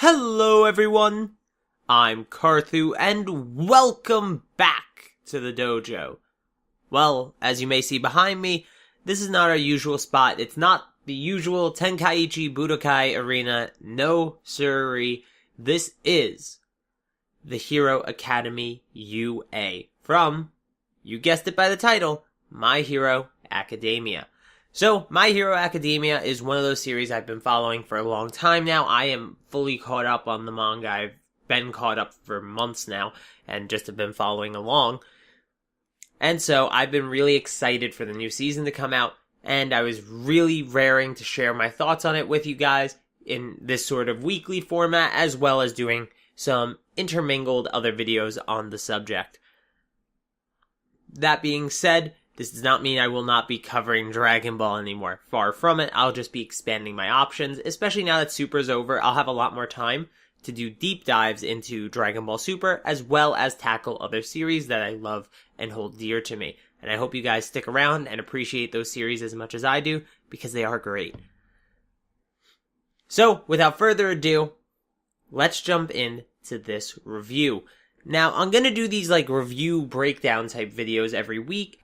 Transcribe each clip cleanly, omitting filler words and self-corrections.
Hello everyone, I'm Carthu and welcome back to the dojo. Well, as you may see behind me, this is not our usual spot. It's not the usual Tenkaichi Budokai arena. No siree. This is the Hero Academy UA from, you guessed it by the title, My Hero Academia. So, My Hero Academia is one of those series I've been following for a long time now. I am fully caught up on the manga. I've been caught up for months now, and just have been following along. And so, I've been really excited for the new season to come out, and I was really raring to share my thoughts on it with you guys in this sort of weekly format, as well as doing some intermingled other videos on the subject. That being said, this does not mean I will not be covering Dragon Ball anymore. Far from it, I'll just be expanding my options, especially now that Super's over. I'll have a lot more time to do deep dives into Dragon Ball Super, as well as tackle other series that I love and hold dear to me. And I hope you guys stick around and appreciate those series as much as I do, because they are great. So, without further ado, let's jump into this review. Now, I'm gonna do these review breakdown type videos every week.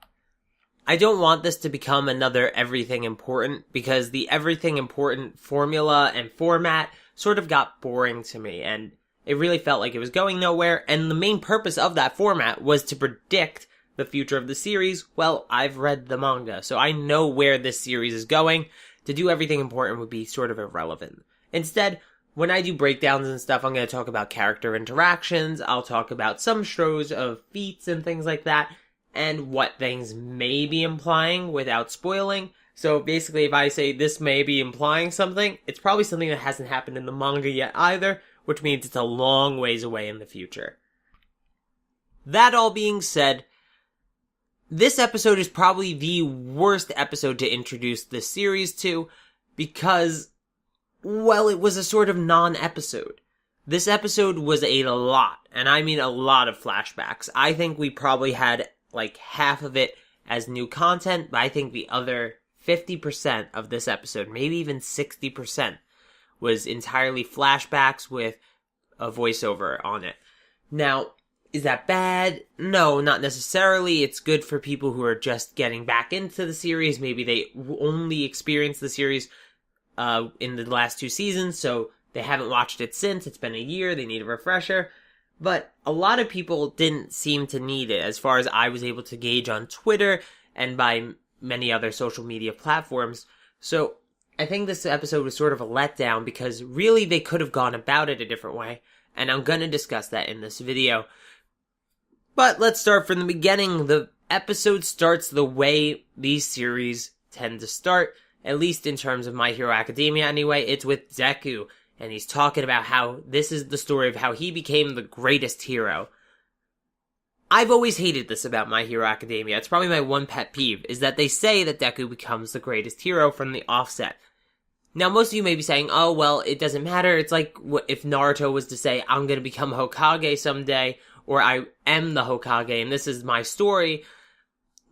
I don't want this to become another Everything Important, because the Everything Important formula and format sort of got boring to me, and it really felt like it was going nowhere, and the main purpose of that format was to predict the future of the series. Well, I've read the manga, so I know where this series is going. To do Everything Important would be sort of irrelevant. Instead, when I do breakdowns and stuff, I'm going to talk about character interactions, I'll talk about some shows of feats and things like that, and what things may be implying without spoiling. So basically, if I say this may be implying something, it's probably something that hasn't happened in the manga yet either, which means it's a long ways away in the future. That all being said, this episode is probably the worst episode to introduce this series to, because, well, it was a sort of non-episode. This episode was a lot, and I mean a lot of flashbacks. I think we probably had half of it as new content, but I think the other 50% of this episode, maybe even 60%, was entirely flashbacks with a voiceover on it. Now, is that bad? No, not necessarily. It's good for people who are just getting back into the series. Maybe they only experienced the series in the last 2 seasons, so they haven't watched it since. It's been a year. They need a refresher. But a lot of people didn't seem to need it, as far as I was able to gauge on Twitter and by many other social media platforms. So I think this episode was sort of a letdown, because really they could have gone about it a different way, and I'm going to discuss that in this video. But let's start from the beginning. The episode starts the way these series tend to start, at least in terms of My Hero Academia anyway. It's with Deku. And he's talking about how this is the story of how he became the greatest hero. I've always hated this about My Hero Academia. It's probably my one pet peeve, is that they say that Deku becomes the greatest hero from the offset. Now, most of you may be saying, oh, well, it doesn't matter. It's like if Naruto was to say, I'm going to become Hokage someday, or I am the Hokage, and this is my story.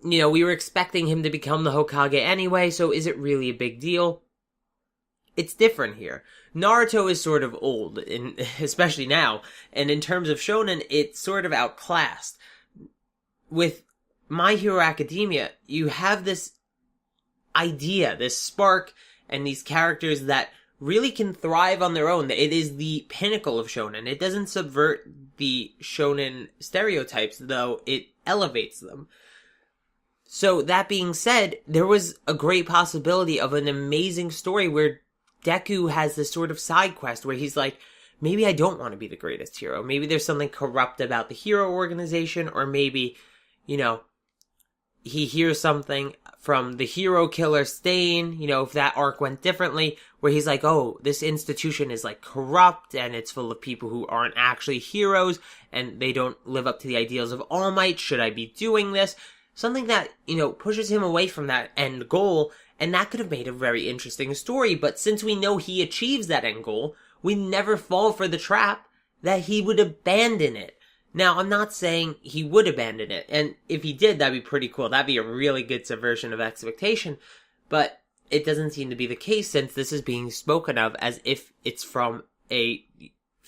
You know, we were expecting him to become the Hokage anyway, so is it really a big deal? It's different here. Naruto is sort of old, especially now, and in terms of shonen, it's sort of outclassed. With My Hero Academia, you have this idea, this spark, and these characters that really can thrive on their own. It is the pinnacle of shonen. It doesn't subvert the shonen stereotypes, though it elevates them. So, that being said, there was a great possibility of an amazing story where Deku has this sort of side quest where he's like, maybe I don't want to be the greatest hero. Maybe there's something corrupt about the hero organization, or maybe, he hears something from the hero killer Stain, if that arc went differently, where he's like, oh, this institution is corrupt, and it's full of people who aren't actually heroes, and they don't live up to the ideals of All Might. Should I be doing this? Something that, pushes him away from that end goal. And that could have made a very interesting story, but since we know he achieves that end goal, we never fall for the trap that he would abandon it. Now, I'm not saying he would abandon it, and if he did, that'd be pretty cool. That'd be a really good subversion of expectation, but it doesn't seem to be the case, since this is being spoken of as if it's from a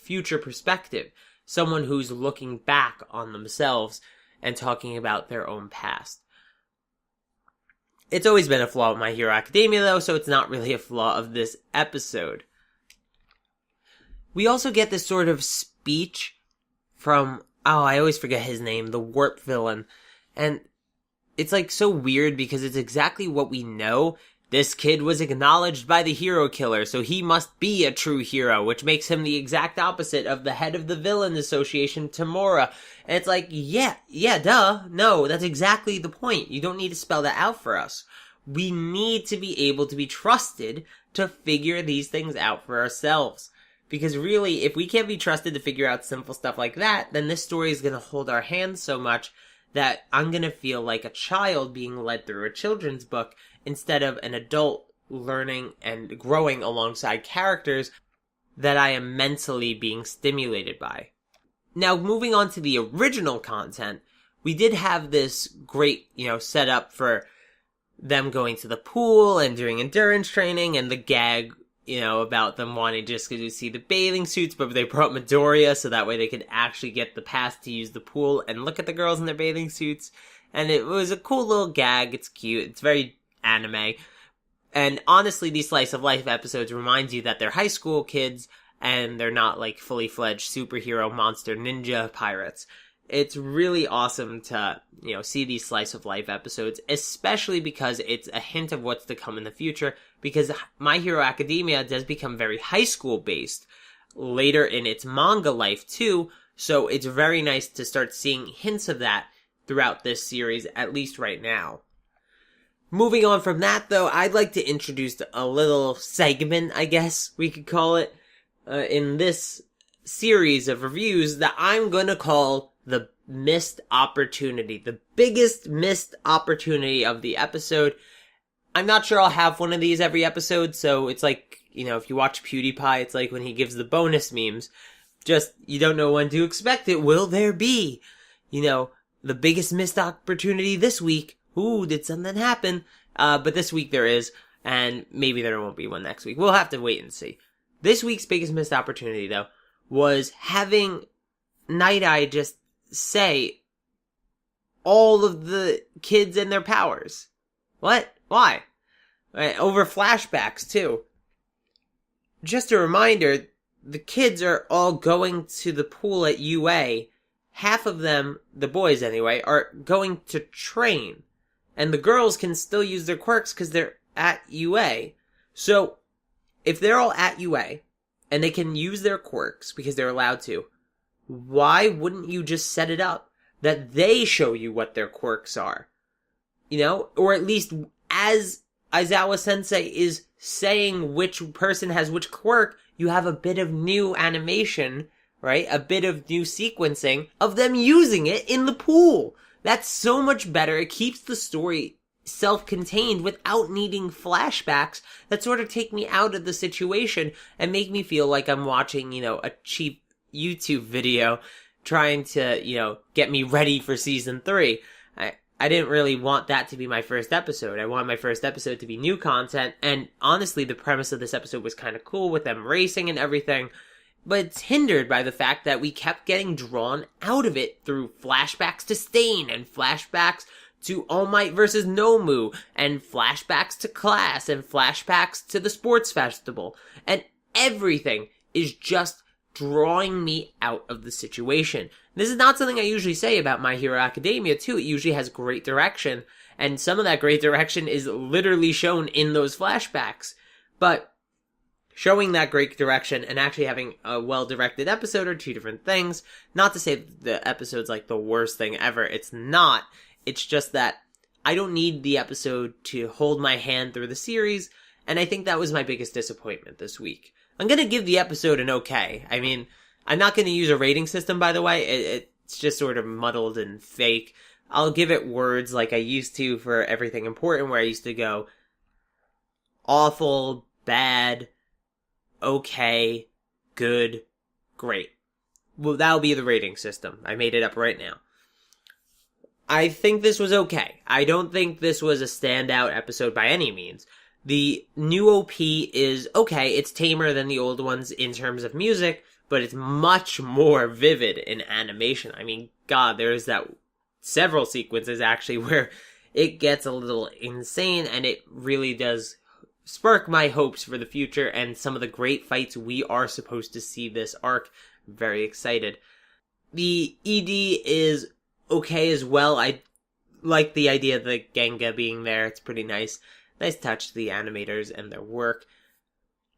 future perspective, someone who's looking back on themselves and talking about their own past. It's always been a flaw of My Hero Academia, though, so it's not really a flaw of this episode. We also get this sort of speech from, I always forget his name, the warp villain. And it's like so weird because it's exactly what we know. This kid was acknowledged by the hero killer, so he must be a true hero, which makes him the exact opposite of the head of the villain association, Tamora. And it's like, yeah, duh. No, that's exactly the point. You don't need to spell that out for us. We need to be able to be trusted to figure these things out for ourselves. Because really, if we can't be trusted to figure out simple stuff like that, then this story is going to hold our hands so much that I'm going to feel like a child being led through a children's book instead of an adult learning and growing alongside characters that I am mentally being stimulated by. Now, moving on to the original content, we did have this great, setup for them going to the pool and doing endurance training and the gag, about them wanting just to see the bathing suits, but they brought Midoriya so that way they could actually get the pass to use the pool and look at the girls in their bathing suits. And it was a cool little gag. It's cute. It's very anime. And honestly, these slice of life episodes remind you that they're high school kids and they're not like fully fledged superhero monster ninja pirates. It's really awesome to, see these slice of life episodes, especially because it's a hint of what's to come in the future, because My Hero Academia does become very high school based later in its manga life too, so it's very nice to start seeing hints of that throughout this series, at least right now. Moving on from that though, I'd like to introduce a little segment, I guess we could call it, in this series of reviews that I'm gonna call the missed opportunity, the biggest missed opportunity of the episode. I'm not sure I'll have one of these every episode, so it's like, if you watch PewDiePie, it's like when he gives the bonus memes. Just, you don't know when to expect it. Will there be, the biggest missed opportunity this week? Ooh, did something happen? But this week there is, and maybe there won't be one next week. We'll have to wait and see. This week's biggest missed opportunity, though, was having Night Eye just say all of the kids and their powers. What? Why? Over flashbacks, too. Just a reminder, the kids are all going to the pool at UA. Half of them, the boys anyway, are going to train. And the girls can still use their quirks because they're at UA. So, if they're all at UA, and they can use their quirks because they're allowed to, why wouldn't you just set it up that they show you what their quirks are? Or at least as Aizawa Sensei is saying which person has which quirk, you have a bit of new animation, right? A bit of new sequencing of them using it in the pool. That's so much better. It keeps the story self-contained without needing flashbacks that sort of take me out of the situation and make me feel like I'm watching, a cheap YouTube video trying to, get me ready for season 3. I didn't really want that to be my first episode. I want my first episode to be new content, and honestly, the premise of this episode was kind of cool with them racing and everything, but it's hindered by the fact that we kept getting drawn out of it through flashbacks to Stain, and flashbacks to All Might versus Nomu, and flashbacks to class, and flashbacks to the sports festival, and everything is just drawing me out of the situation. This is not something I usually say about My Hero Academia, too. It usually has great direction, and some of that great direction is literally shown in those flashbacks. But showing that great direction and actually having a well-directed episode are two different things. Not to say that the episode's like the worst thing ever. It's not. It's just that I don't need the episode to hold my hand through the series, and I think that was my biggest disappointment this week. I'm gonna give the episode an okay. I mean, I'm not gonna use a rating system, by the way. It's just sort of muddled and fake. I'll give it words like I used to for everything important, where I used to go awful, bad, okay, good, great. Well, that'll be the rating system. I made it up right now. I think this was okay. I don't think this was a standout episode by any means. The new OP is okay. It's tamer than the old ones in terms of music, but it's much more vivid in animation. I mean, God, there's that several sequences actually where it gets a little insane, and it really does spark my hopes for the future and some of the great fights we are supposed to see this arc. Very excited. The ED is okay as well. I like the idea of the Genga being there. It's pretty nice. Nice touch to the animators and their work.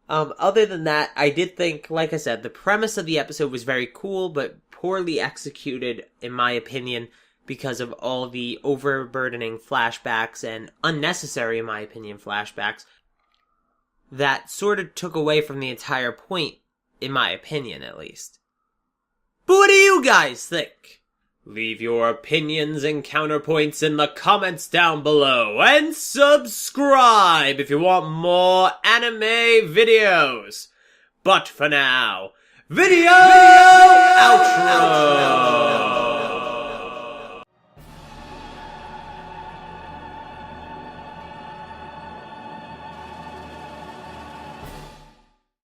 Other than that, I did think, like I said, the premise of the episode was very cool, but poorly executed, in my opinion, because of all the overburdening flashbacks and unnecessary, in my opinion, flashbacks that sort of took away from the entire point, in my opinion, at least. But what do you guys think? Leave your opinions and counterpoints in the comments down below, and subscribe if you want more anime videos. But for now, video outro!